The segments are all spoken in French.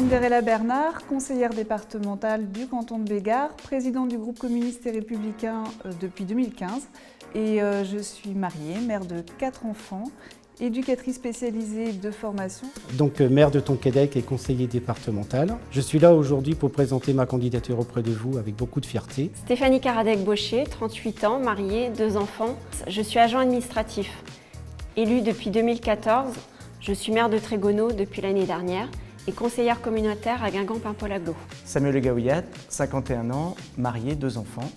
Cinderella Bernard, conseillère départementale du canton de Bégard, présidente du groupe communiste et républicain depuis 2015 et je suis mariée, mère de 4 enfants, éducatrice spécialisée de formation. Donc maire de Tonquédec et conseiller départemental. Je suis là aujourd'hui pour présenter ma candidature auprès de vous avec beaucoup de fierté. Stéphanie Karadec-Baucher, 38 ans, mariée, 2 enfants. Je suis agent administratif. Élue depuis 2014, je suis maire de Trégono depuis l'année dernière et conseillère communautaire à Guingamp-Paimpol-Agglo. Samuel Gaouillat, 51 ans, marié, 2 enfants,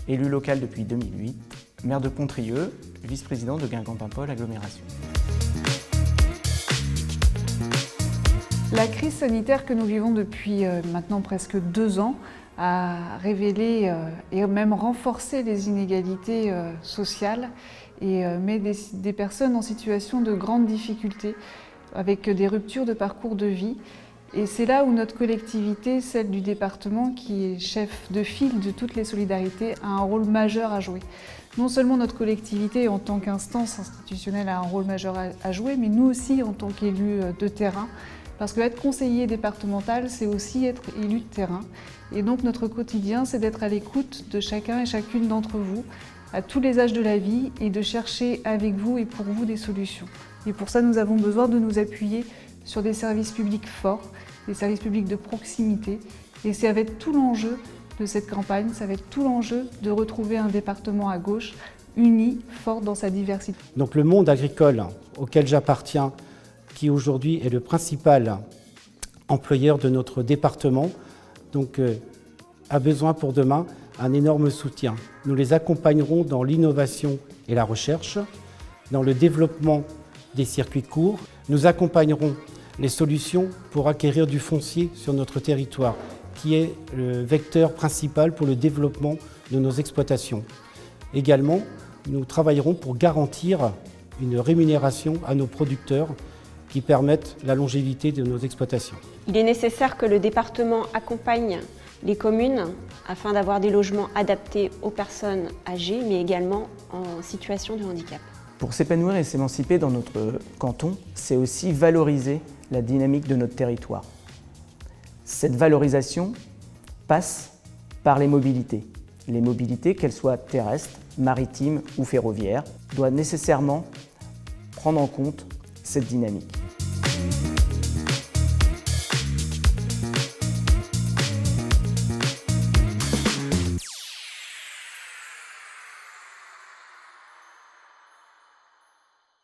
élu local depuis 2008, maire de Pontrieux, vice-président de Guingamp-Paimpol Agglomération. La crise sanitaire que nous vivons depuis maintenant presque 2 ans a révélé et même renforcé les inégalités sociales et met des personnes en situation de grande difficulté avec des ruptures de parcours de vie. Et c'est là où notre collectivité, celle du département, qui est chef de file de toutes les solidarités, a un rôle majeur à jouer. Non seulement notre collectivité, en tant qu'instance institutionnelle, a un rôle majeur à jouer, mais nous aussi, en tant qu'élus de terrain, parce qu'être conseiller départemental, c'est aussi être élu de terrain. Et donc notre quotidien, c'est d'être à l'écoute de chacun et chacune d'entre vous, à tous les âges de la vie, et de chercher avec vous et pour vous des solutions. Et pour ça, nous avons besoin de nous appuyer sur des services publics forts, des services publics de proximité. Et ça va être tout l'enjeu de cette campagne, ça va être tout l'enjeu de retrouver un département à gauche, uni, fort dans sa diversité. Donc le monde agricole auquel j'appartiens, qui aujourd'hui est le principal employeur de notre département, donc a besoin pour demain un énorme soutien. Nous les accompagnerons dans l'innovation et la recherche, dans le développement des circuits courts. Nous accompagnerons les solutions pour acquérir du foncier sur notre territoire, qui est le vecteur principal pour le développement de nos exploitations. Également, nous travaillerons pour garantir une rémunération à nos producteurs qui permettent la longévité de nos exploitations. Il est nécessaire que le département accompagne les communes afin d'avoir des logements adaptés aux personnes âgées, mais également en situation de handicap. Pour s'épanouir et s'émanciper dans notre canton, c'est aussi valoriser la dynamique de notre territoire. Cette valorisation passe par les mobilités. Les mobilités, qu'elles soient terrestres, maritimes ou ferroviaires, doivent nécessairement prendre en compte cette dynamique.